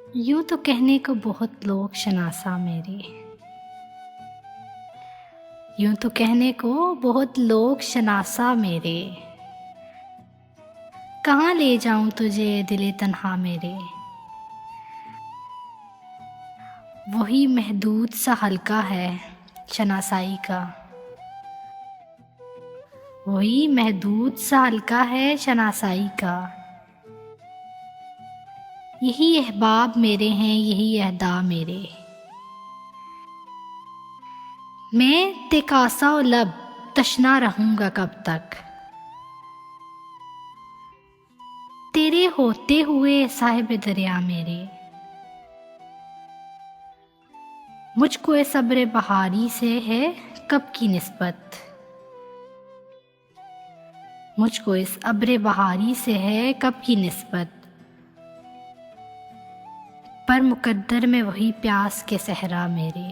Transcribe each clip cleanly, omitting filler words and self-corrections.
यूं तो कहने को बहुत लोग शनासा मेरे, यूं तो कहने को बहुत लोग शनासा मेरे। कहाँ ले जाऊं तुझे दिले तन्हा मेरे, वही महदूद सा हल्का है शनासाई का, वही महदूद सा हल्का है शनासाई का। यही अहबाब मेरे हैं, यही अहदा मेरे। मैं तिकासा और लब तशना रहूंगा कब तक, तेरे होते हुए साहिब दरिया मेरे। मुझको इस अब्र बहारी से है कब की निस्बत, मुझको इस अब्र बहारी से है कब की निस्बत। पर मुकद्दर में वही प्यास के सहरा मेरे।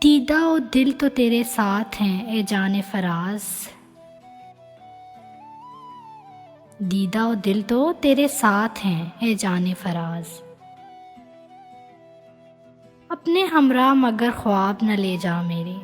दीदा और दिल तो तेरे साथ हैं ए जाने फराज, दीदा और दिल तो तेरे साथ हैं ए जाने फराज। अपने हमरा मगर ख्वाब न ले जा मेरे,